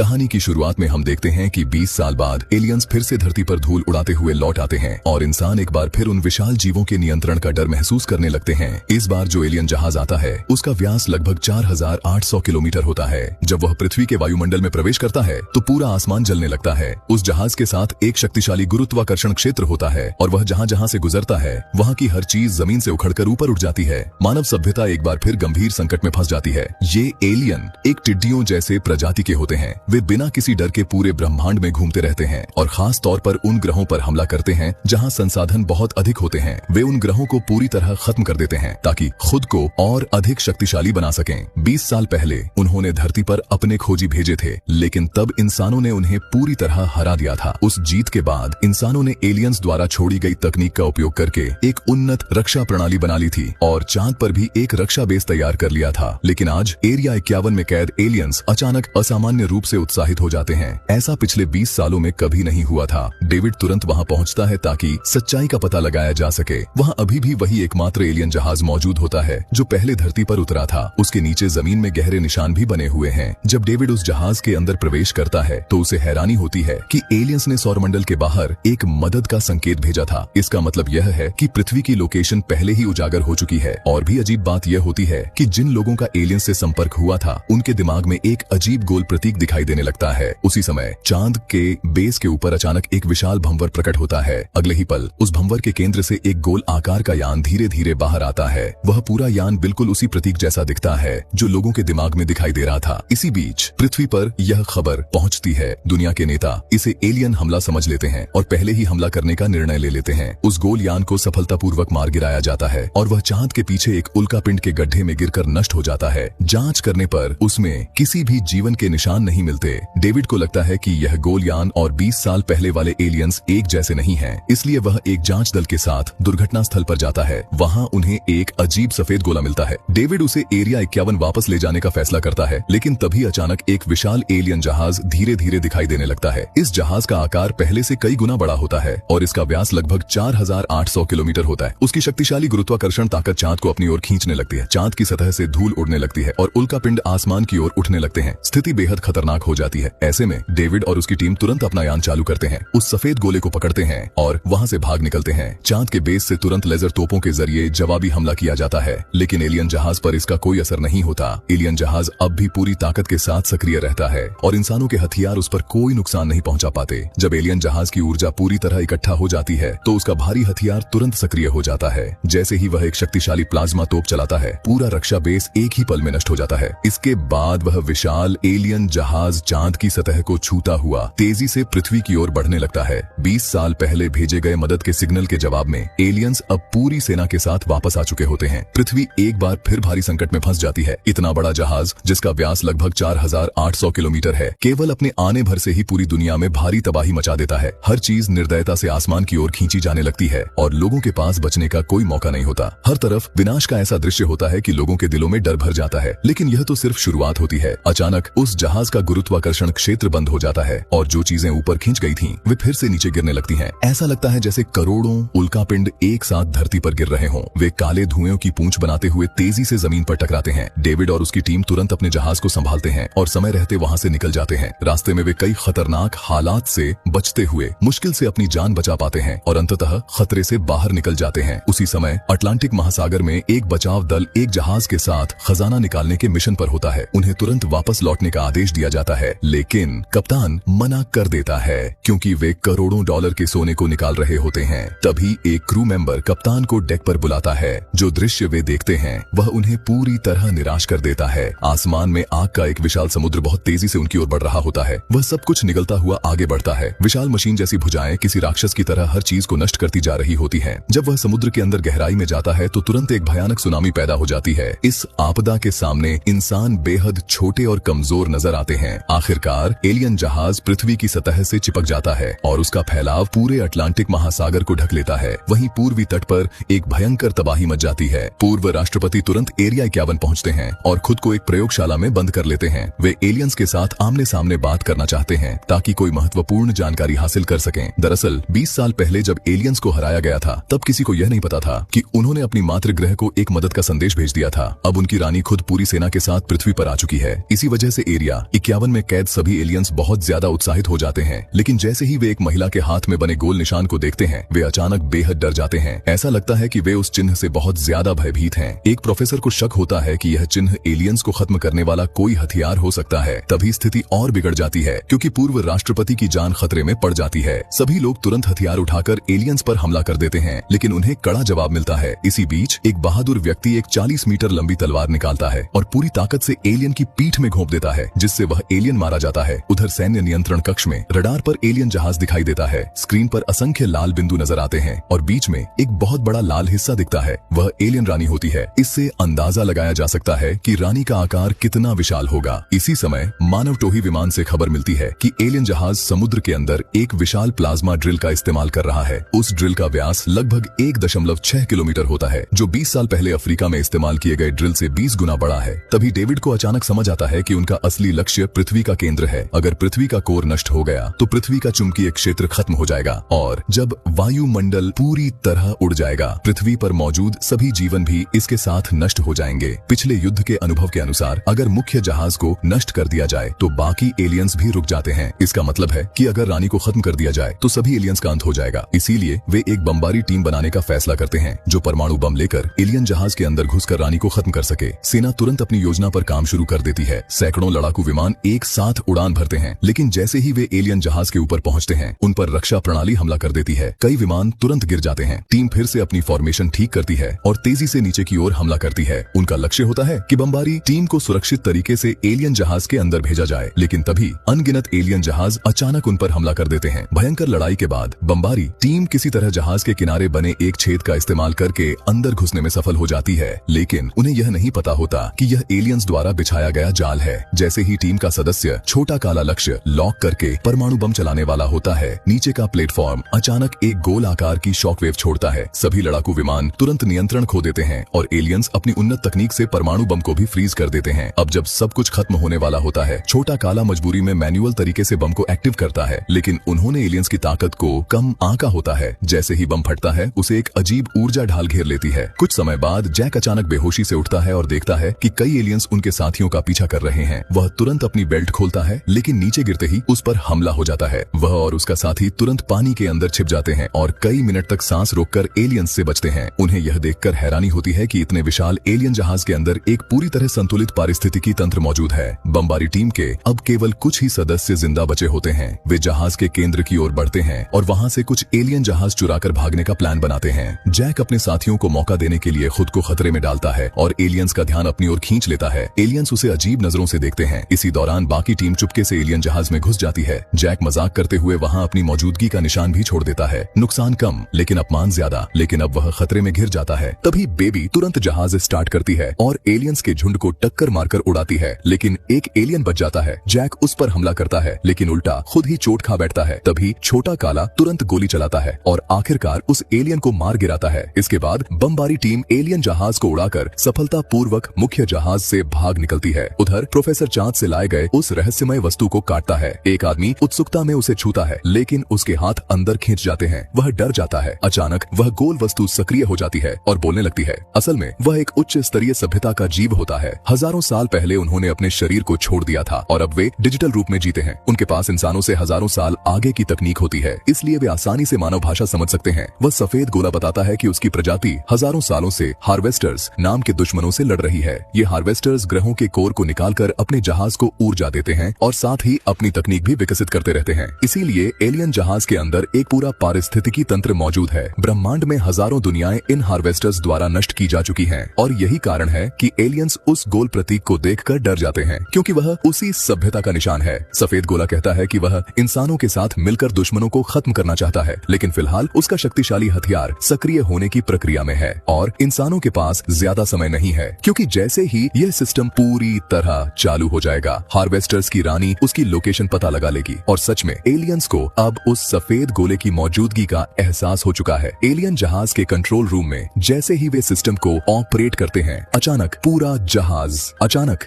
कहानी की शुरुआत में हम देखते हैं कि 20 साल बाद एलियंस फिर से धरती पर धूल उड़ाते हुए लौट आते हैं और इंसान एक बार फिर उन विशाल जीवों के नियंत्रण का डर महसूस करने लगते हैं। इस बार जो एलियन जहाज आता है उसका व्यास लगभग 4800 किलोमीटर होता है। जब वह पृथ्वी के वायुमंडल में प्रवेश करता है तो पूरा आसमान जलने लगता है। उस जहाज के साथ एक शक्तिशाली गुरुत्वाकर्षण क्षेत्र होता है और वह जहाँ जहाँ से गुजरता है वहाँ की हर चीज जमीन से उखड़कर ऊपर उठ जाती है। मानव सभ्यता एक बार फिर गंभीर संकट में फंस जाती है। ये एलियन एक टिड्डियों जैसे प्रजाति के होते हैं। वे बिना किसी डर के पूरे ब्रह्मांड में घूमते रहते हैं और खास तौर पर उन ग्रहों पर हमला करते हैं जहां संसाधन बहुत अधिक होते हैं। वे उन ग्रहों को पूरी तरह खत्म कर देते हैं ताकि खुद को और अधिक शक्तिशाली बना सकें। 20 साल पहले उन्होंने धरती पर अपने खोजी भेजे थे, लेकिन तब इंसानों ने उन्हें पूरी तरह हरा दिया था। उस जीत के बाद इंसानों ने एलियंस द्वारा छोड़ी गई तकनीक का उपयोग करके एक उन्नत रक्षा प्रणाली बना ली थी और चांद पर भी एक रक्षा बेस तैयार कर लिया था। लेकिन आज एरिया 51 में कैद एलियंस अचानक असामान्य रूप से उत्साहित हो जाते हैं। ऐसा पिछले 20 सालों में कभी नहीं हुआ था। डेविड तुरंत वहां पहुंचता है ताकि सच्चाई का पता लगाया जा सके। वहां अभी भी वही एकमात्र एलियन जहाज मौजूद होता है जो पहले धरती पर उतरा था। उसके नीचे जमीन में गहरे निशान भी बने हुए हैं। जब डेविड उस जहाज के अंदर प्रवेश करता है तो उसे हैरानी होती है कि एलियंस ने सौरमंडल के बाहर एक मदद का संकेत भेजा था। इसका मतलब यह है कि पृथ्वी की लोकेशन पहले ही उजागर हो चुकी है। और भी अजीब बात यह होती है कि जिन लोगों का एलियंस से संपर्क हुआ था उनके दिमाग में एक अजीब गोल प्रतीक दिखाई देने लगता है। उसी समय चांद के बेस के ऊपर अचानक एक विशाल भंवर प्रकट होता है। अगले ही पल उस भंवर के केंद्र से एक गोल आकार का यान धीरे धीरे बाहर आता है। वह पूरा यान बिल्कुल उसी प्रतीक जैसा दिखता है जो लोगों के दिमाग में दिखाई दे रहा था। इसी बीच पृथ्वी पर यह खबर पहुंचती है। दुनिया के नेता इसे एलियन हमला समझ लेते हैं और पहले ही हमला करने का निर्णय ले लेते हैं। उस गोल यान को सफलतापूर्वक मार गिराया जाता है और वह चांद के पीछे एक उल्कापिंड के गड्ढे में गिरकर नष्ट हो जाता है। जांच करने पर उसमें किसी भी जीवन के निशान नहीं मिलते। डेविड को लगता है कि यह गोलयान और 20 साल पहले वाले एलियंस एक जैसे नहीं हैं, इसलिए वह एक जांच दल के साथ दुर्घटना स्थल पर जाता है। वहां उन्हें एक अजीब सफेद गोला मिलता है। डेविड उसे एरिया 51 वापस ले जाने का फैसला करता है, लेकिन तभी अचानक एक विशाल एलियन जहाज धीरे धीरे दिखाई देने लगता है। इस जहाज का आकार पहले से कई गुना बड़ा होता है और इसका व्यास लगभग 4800 किलोमीटर होता है। उसकी शक्तिशाली गुरुत्वाकर्षण ताकत चांद को अपनी ओर खींचने लगती है। चांद की सतह से धूल उड़ने लगती है और उल्कापिंड आसमान की ओर उठने लगते हैं। स्थिति बेहद खतरनाक हो जाती है। ऐसे में डेविड और उसकी टीम तुरंत अपना यान चालू करते हैं, उस सफेद गोले को पकड़ते हैं और वहां से भाग निकलते हैं। चांद के बेस से तुरंत लेजर तोपों के जरिए जवाबी हमला किया जाता है, लेकिन एलियन जहाज पर इसका कोई असर नहीं होता। एलियन जहाज अब भी पूरी ताकत के साथ सक्रिय रहता है और इंसानों के हथियार उस पर कोई नुकसान नहीं पहुंचा पाते। जब एलियन जहाज की ऊर्जा पूरी तरह इकट्ठा हो जाती है तो उसका भारी हथियार तुरंत सक्रिय हो जाता है। जैसे ही वह एक शक्तिशाली प्लाज्मा तोप चलाता है, पूरा रक्षा बेस एक ही पल में नष्ट हो जाता है। इसके बाद वह विशाल एलियन जहाज चांद की सतह को छूता हुआ तेजी से पृथ्वी की ओर बढ़ने लगता है। 20 साल पहले भेजे गए मदद के सिग्नल के जवाब में एलियंस अब पूरी सेना के साथ वापस आ चुके होते हैं। पृथ्वी एक बार फिर भारी संकट में फंस जाती है। इतना बड़ा जहाज जिसका व्यास लगभग 4800 किलोमीटर है, केवल अपने आने भर से ही पूरी दुनिया में भारी तबाही मचा देता है। हर चीज निर्दयता से आसमान की ओर खींची जाने लगती है और लोगों के पास बचने का कोई मौका नहीं होता। हर तरफ विनाश का ऐसा दृश्य होता है कि लोगों के दिलों में डर भर जाता है। लेकिन यह तो सिर्फ शुरुआत होती है। अचानक उस जहाज का गुरुत्वाकर्षण क्षेत्र बंद हो जाता है और जो चीजें ऊपर खींच गई थीं, वे फिर से नीचे गिरने लगती हैं। ऐसा लगता है जैसे करोड़ों उल्कापिंड एक साथ धरती पर गिर रहे हों। वे काले धुएं की पूंछ बनाते हुए तेजी से जमीन पर टकराते हैं। डेविड और उसकी टीम तुरंत अपने जहाज को संभालते हैं और समय रहते वहां से निकल जाते हैं। रास्ते में वे कई खतरनाक हालात से बचते हुए मुश्किल से अपनी जान बचा पाते हैं और अंततः खतरे से बाहर निकल जाते हैं। उसी समय अटलांटिक महासागर में एक बचाव दल एक जहाज के साथ खजाना निकालने के मिशन पर होता है। उन्हें तुरंत वापस लौटने का आदेश दिया जाता है, लेकिन कप्तान मना कर देता है क्योंकि वे करोड़ों डॉलर के सोने को निकाल रहे होते हैं। तभी एक क्रू मेंबर कप्तान को डेक पर बुलाता है। जो दृश्य वे देखते हैं वह उन्हें पूरी तरह निराश कर देता है। आसमान में आग का एक विशाल समुद्र बहुत तेजी से उनकी ओर बढ़ रहा होता है। वह सब कुछ निगलता हुआ आगे बढ़ता है। विशाल मशीन जैसी भुजाएं किसी राक्षस की तरह हर चीज को नष्ट करती जा रही होती हैं। जब वह समुद्र के अंदर गहराई में जाता है तो तुरंत एक भयानक सुनामी पैदा हो जाती है। इस आपदा के सामने इंसान बेहद छोटे और कमजोर नजर आते हैं। आखिरकार एलियन जहाज पृथ्वी की सतह से चिपक जाता है और उसका फैलाव पूरे अटलांटिक महासागर को ढक लेता है। वहीं पूर्वी तट पर एक भयंकर तबाही मच जाती है। पूर्व राष्ट्रपति तुरंत एरिया 51 पहुंचते हैं और खुद को एक प्रयोगशाला में बंद कर लेते हैं। वे एलियंस के साथ आमने सामने बात करना चाहते हैं ताकि कोई महत्वपूर्ण जानकारी हासिल कर सकें। दरअसल 20 साल पहले जब एलियंस को हराया गया था तब किसी को यह नहीं पता था कि उन्होंने अपनी मातृ ग्रह को एक मदद का संदेश भेज दिया था। अब उनकी रानी खुद पूरी सेना के साथ पृथ्वी पर आ चुकी है। इसी वजह से एरिया 51 में कैद सभी एलियंस बहुत ज्यादा उत्साहित हो जाते हैं, लेकिन जैसे ही वे एक महिला के हाथ में बने गोल निशान को देखते हैं, वे अचानक बेहद डर जाते हैं। ऐसा लगता है कि वे उस चिन्ह से बहुत ज्यादा भयभीत हैं। एक प्रोफेसर को शक होता है कि यह चिन्ह एलियंस को खत्म करने वाला कोई हथियार हो सकता है। तभी स्थिति और बिगड़ जाती है, क्योंकि पूर्व राष्ट्रपति की जान खतरे में पड़ जाती है। सभी लोग तुरंत हथियार उठाकर एलियंस पर हमला कर देते हैं, लेकिन उन्हें कड़ा जवाब मिलता है। इसी बीच एक बहादुर व्यक्ति एक 40 मीटर लंबी तलवार निकालता है और पूरी ताकत से एलियन की पीठ में घोंप देता है, जिससे वह एलियन मारा जाता है। उधर सैन्य नियंत्रण कक्ष में रडार पर एलियन जहाज दिखाई देता है। स्क्रीन पर असंख्य लाल बिंदु नजर आते हैं और बीच में एक बहुत बड़ा लाल हिस्सा दिखता है। वह एलियन रानी होती है। इससे अंदाजा लगाया जा सकता है कि रानी का आकार कितना विशाल होगा। इसी समय मानव टोही विमान से खबर मिलती है कि एलियन जहाज समुद्र के अंदर एक विशाल प्लाज्मा ड्रिल का इस्तेमाल कर रहा है। उस ड्रिल का व्यास लगभग 1.6 किलोमीटर होता है, जो 20 साल पहले अफ्रीका में इस्तेमाल किए गए ड्रिल से 20 गुना बड़ा है। तभी डेविड को अचानक समझ आता है कि उनका असली लक्ष्य पृथ्वी का केंद्र है। अगर पृथ्वी का कोर नष्ट हो गया तो पृथ्वी का चुंबकीय क्षेत्र खत्म हो जाएगा, और जब वायुमंडल पूरी तरह उड़ जाएगा, पृथ्वी पर मौजूद सभी जीवन भी इसके साथ नष्ट हो जाएंगे। पिछले युद्ध के अनुभव के अनुसार अगर मुख्य जहाज को नष्ट कर दिया जाए तो बाकी एलियंस भी रुक जाते हैं। इसका मतलब है कि अगर रानी को खत्म कर दिया जाए तो सभी एलियंस का अंत हो जाएगा। इसीलिए वे एक बमबारी टीम बनाने का फैसला करते हैं, जो परमाणु बम लेकर एलियन जहाज के अंदर घुसकर रानी को खत्म कर सके। सेना तुरंत अपनी योजना पर काम शुरू कर देती है। सैकड़ों लड़ाकू विमान एक साथ उड़ान भरते हैं, लेकिन जैसे ही वे एलियन जहाज के ऊपर पहुंचते हैं, उन पर रक्षा प्रणाली हमला कर देती है। कई विमान तुरंत गिर जाते हैं। टीम फिर से अपनी फॉर्मेशन ठीक करती है और तेजी से नीचे की ओर हमला करती है। उनका लक्ष्य होता है कि बमबारी टीम को सुरक्षित तरीके से एलियन जहाज के अंदर भेजा जाए, लेकिन तभी अनगिनत एलियन जहाज अचानक उन पर हमला कर देते हैं। भयंकर लड़ाई के बाद बमबारी टीम किसी तरह जहाज के किनारे बने एक छेद का इस्तेमाल करके अंदर घुसने में सफल हो जाती है, लेकिन उन्हें यह नहीं पता होता कि यह एलियंस द्वारा बिछाया गया जाल है। जैसे ही टीम का सदस्य छोटा काला लक्ष्य लॉक करके परमाणु बम चलाने वाला होता है, नीचे का प्लेटफॉर्म अचानक एक गोल आकार की शॉकवेव छोड़ता है। सभी लड़ाकू विमान तुरंत नियंत्रण खो देते हैं और एलियंस अपनी उन्नत तकनीक से परमाणु बम को भी फ्रीज कर देते हैं। अब जब सब कुछ खत्म होने वाला होता है, छोटा काला मजबूरी में मैन्युअल तरीके से बम को एक्टिव करता है, लेकिन उन्होंने एलियंस की ताकत को कम आंका होता है। जैसे ही बम फटता है, उसे एक अजीब ऊर्जा ढाल घेर लेती है। कुछ समय बाद जैक अचानक बेहोशी से उठता है और देखता है कि कई एलियंस उनके साथियों का पीछा कर रहे हैं। वह तुरंत अपनी बेल्ट खोलता है, लेकिन नीचे गिरते ही उस पर हमला हो जाता है। वह और उसका साथी तुरंत पानी के अंदर छिप जाते हैं और कई मिनट तक सांस रोककर एलियंस से बचते हैं। उन्हें यह देखकर हैरानी होती है कि इतने विशाल एलियन जहाज के अंदर एक पूरी तरह संतुलित पारिस्थितिकी तंत्र मौजूद है। बमबारी टीम के अब केवल कुछ ही सदस्य जिंदा बचे होते हैं। वे जहाज के केंद्र की ओर बढ़ते हैं और वहां से कुछ एलियन जहाज चुराकर भागने का प्लान बनाते हैं। जैक अपने साथियों को मौका देने के लिए खुद को खतरे में डालता है और एलियंस का ध्यान अपनी ओर खींच लेता है। एलियंस उसे अजीब नजरों से देखते हैं। इसी दौरान बाकी टीम चुपके से एलियन जहाज में घुस जाती है। जैक मजाक करते हुए वहां अपनी मौजूदगी का निशान भी छोड़ देता है। नुकसान कम, लेकिन अपमान ज्यादा। लेकिन अब वह खतरे में घिर जाता है। तभी बेबी तुरंत जहाज स्टार्ट करती है और एलियंस के झुंड को टक्कर मारकर उड़ाती है, लेकिन एक एलियन बच जाता है। जैक उस पर हमला करता है, लेकिन उल्टा खुद ही चोट खा बैठता है। तभी छोटा काला तुरंत गोली चलाता है और आखिरकार उस एलियन को मार गिराता है। इसके बाद बमबारी टीम एलियन जहाज को उड़ाकर सफलतापूर्वक मुख्य जहाज से भाग निकलती है। उधर प्रोफेसर चांद से लाए गए उस रहस्यमय वस्तु को काटता है। एक आदमी उत्सुकता में उसे छूता है, लेकिन उसके हाथ अंदर खींच जाते हैं। वह डर जाता है। अचानक वह गोल वस्तु सक्रिय हो जाती है और बोलने लगती है। असल में वह एक उच्च स्तरीय सभ्यता का जीव होता है। हजारों साल पहले उन्होंने अपने शरीर को छोड़ दिया था और अब वे डिजिटल रूप में जीते हैं। उनके पास इंसानों से हजारों साल आगे की तकनीक होती है, इसलिए वे आसानी से मानव भाषा समझ सकते हैं। वह सफेद गोला बताता है कि उसकी प्रजाति हजारों सालों से हार्वेस्टर्स नाम के दुश्मनों से लड़ रही है। ये हार्वेस्टर्स ग्रहों के कोर को निकालकर अपने जहाज को ऊर्जा देते हैं और साथ ही अपनी तकनीक भी विकसित करते रहते हैं। इसीलिए एलियन जहाज के अंदर एक पूरा पारिस्थितिकी तंत्र मौजूद है। ब्रह्मांड में हजारों दुनियाएं इन हार्वेस्टर्स द्वारा नष्ट की जा चुकी हैं और यही कारण है कि एलियंस उस गोल प्रतीक को देखकर डर जाते हैं, क्योंकि वह उसी सभ्यता का निशान है। सफेद गोला कहता है कि वह इंसानों के साथ मिलकर दुश्मनों को खत्म करना चाहता है, लेकिन फिलहाल उसका शक्तिशाली हथियार सक्रिय होने की प्रक्रिया में है और इंसानों के पास ज्यादा समय नहीं है, क्योंकि जैसे ही यह सिस्टम पूरी तरह चालू हो जाएगा, हार्वेस्टर्स की रानी उसकी लोकेशन पता लगा लेगी और सच में एलियंस को अब उस सफेद गोले की मौजूदगी का एहसास हो चुका है। एलियन जहाज के कंट्रोल रूम में जैसे ही वे सिस्टम को ऑपरेट करते हैं, अचानक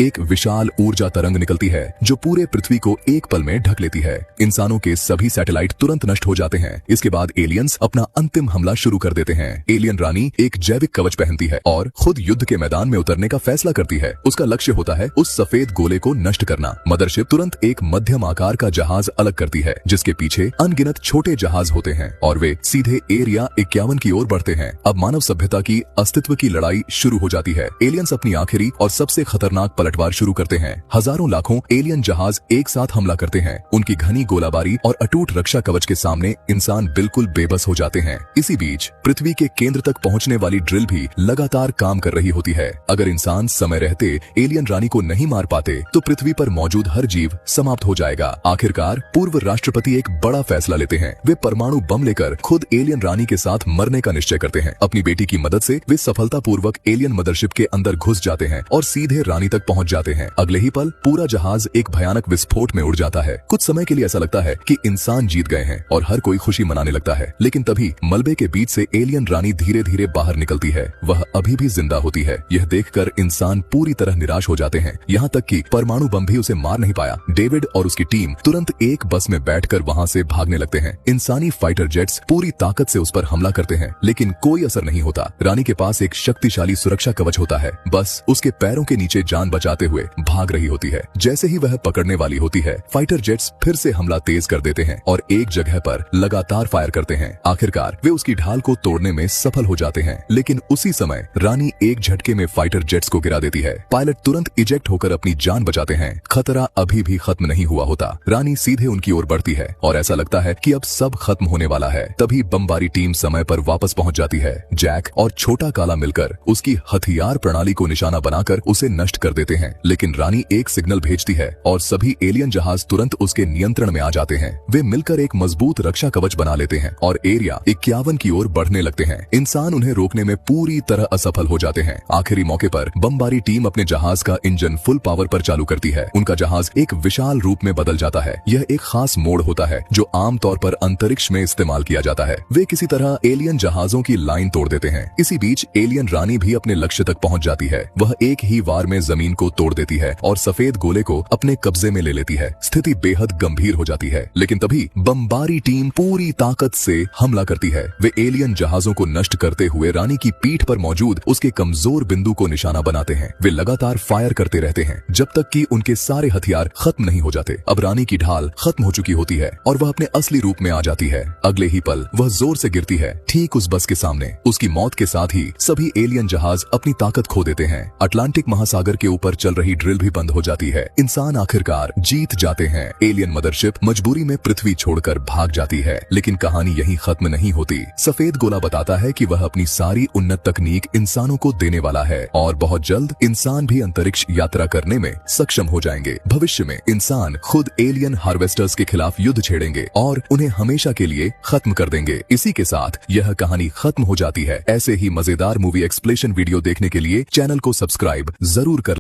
एक विशाल ऊर्जा तरंग निकलती है जो पूरे पृथ्वी को एक पल में ढक लेती है। इंसानों के सभी सैटेलाइट तुरंत नष्ट हो जाते हैं। इसके बाद एलियंस अपना अंतिम हमला शुरू कर देते हैं। एलियन रानी एक जैविक कवच पहनती है और खुद युद्ध के मैदान में उतरने का फैसला करती है। उसका लक्ष्य होता है उस सफेद गोले को नष्ट करना। करना। मदरशिप तुरंत एक मध्यम आकार का जहाज अलग करती है जिसके पीछे अनगिनत छोटे जहाज होते हैं और वे सीधे एरिया 51 की ओर बढ़ते हैं। अब मानव सभ्यता की अस्तित्व की लड़ाई शुरू हो जाती है। एलियंस अपनी आखिरी और सबसे खतरनाक पलटवार शुरू करते हैं। हजारों लाखों एलियन जहाज एक साथ हमला करते हैं। उनकी घनी गोलाबारी और अटूट रक्षा कवच के सामने इंसान बिल्कुल बेबस हो जाते हैं। इसी बीच पृथ्वी के केंद्र तक पहुंचने वाली ड्रिल भी लगातार काम कर रही होती है। अगर इंसान समय रहते एलियन रानी को नहीं मार पाते तो पृथ्वी पर मौजूद हर जीव समाप्त हो जाएगा। आखिरकार पूर्व राष्ट्रपति एक बड़ा फैसला लेते हैं। वे परमाणु बम लेकर खुद एलियन रानी के साथ मरने का निश्चय करते हैं। अपनी बेटी की मदद से वे सफलतापूर्वक एलियन मदरशिप के अंदर घुस जाते हैं और सीधे रानी तक पहुंच जाते हैं। अगले ही पल पूरा जहाज एक भयानक विस्फोट में उड़ जाता है। कुछ समय के लिए ऐसा लगता है कि इंसान जीत गए हैं और हर कोई खुशी मनाने लगता है, लेकिन तभी मलबे के बीच से एलियन रानी धीरे धीरे बाहर निकलती है। वह अभी भी जिंदा होती है। यह देखकर इंसान पूरी तरह निराश हो जाते हैं, यहाँ तक कि परमाणु बम भी उसे मार नहीं पाया। डेविड और उसकी टीम तुरंत एक बस में बैठकर वहाँ से भागने लगते हैं। इंसानी फाइटर जेट्स पूरी ताकत से उस पर हमला करते हैं, लेकिन कोई असर नहीं होता। रानी के पास एक शक्तिशाली सुरक्षा कवच होता है, बस उसके पैरों के नीचे जान बचाते हुए भाग रही होती है। जैसे ही वह पकड़ने वाली होती है, फाइटर जेट्स फिर से हमला तेज कर देते हैं और एक जगह पर लगातार फायर करते हैं। आखिरकार वे उसकी ढाल को तोड़ने में सफल हो जाते हैं, लेकिन उसी समय रानी एक झटके में फाइटर जेट्स को गिरा देती है। पायलट तुरंत इजेक्ट होकर अपनी जान बचाते हैं। खतरा अभी भी खत्म नहीं हुआ होता। रानी सीधे उनकी ओर बढ़ती है और ऐसा लगता है कि अब सब खत्म होने वाला है। तभी बमबारी टीम समय पर वापस पहुंच जाती है। जैक और छोटा काला मिलकर उसकी हथियार प्रणाली को निशाना बनाकर उसे नष्ट कर देते हैं, लेकिन रानी एक सिग्नल भेजती है और सभी एलियन जहाज तुरंत उसके नियंत्रण में आ जाते हैं। वे मिलकर एक मजबूत रक्षा कवच बना लेते हैं और एरिया 51 की ओर बढ़ने लगते हैं। इंसान उन्हें रोकने में पूरी तरह असफल हो जाते हैं। आखिरी मौके पर बमबारी टीम अपने जहाज का इंजन फुल पावर पर चालू करती है। उनका जहाज एक विशाल रूप में बदल जाता है। यह एक खास मोड़ होता है जो आमतौर पर अंतरिक्ष में इस्तेमाल किया जाता है। वे किसी तरह एलियन जहाजों की लाइन तोड़ देते हैं। इसी बीच एलियन रानी भी अपने लक्ष्य तक पहुंच जाती है। वह एक ही वार में जमीन को तोड़ देती है और सफेद गोले को अपने कब्जे में ले लेती है। स्थिति बेहद गंभीर हो जाती है, लेकिन तभी बमबारी टीम पूरी ताकत से हमला करती है। वे एलियन जहाजों को नष्ट करते हुए रानी की पीठ पर मौजूद उसके कमजोर बिंदु को निशाना बनाते हैं। वे लगातार फायर करते रहते हैं जब तक कि उनके सारे हथियार खत्म नहीं हो जाते। अब रानी की ढाल खत्म हो चुकी होती है और वह अपने असली रूप में आ जाती है। अगले ही पल वह जोर से गिरती है ठीक उस बस के सामने। उसकी मौत के साथ ही सभी एलियन जहाज अपनी ताकत खो देते हैं। अटलांटिक महासागर के ऊपर चल रही ड्रिल भी बंद हो जाती है। इंसान आखिरकार जीत जाते हैं। एलियन मदरशिप मजबूरी में पृथ्वी छोड़कर भाग जाती है, लेकिन कहानी यहीं खत्म नहीं होती। सफेद गोला बताता है कि वह अपनी सारी उन्नत तकनीक इंसानों को देने वाला है और बहुत जल्द इंसान भी अंतरिक्ष यात्रा करने में सक्षम हो जाएंगे। भविष्य में इंसान खुद एलियन हार्वेस्टर्स के खिलाफ युद्ध छेड़ेंगे और उन्हें हमेशा के लिए खत्म कर देंगे। इसी के साथ यह कहानी खत्म हो जाती है। ऐसे ही मजेदार मूवी एक्सप्लेनेशन वीडियो देखने के लिए चैनल को सब्सक्राइब जरूर कर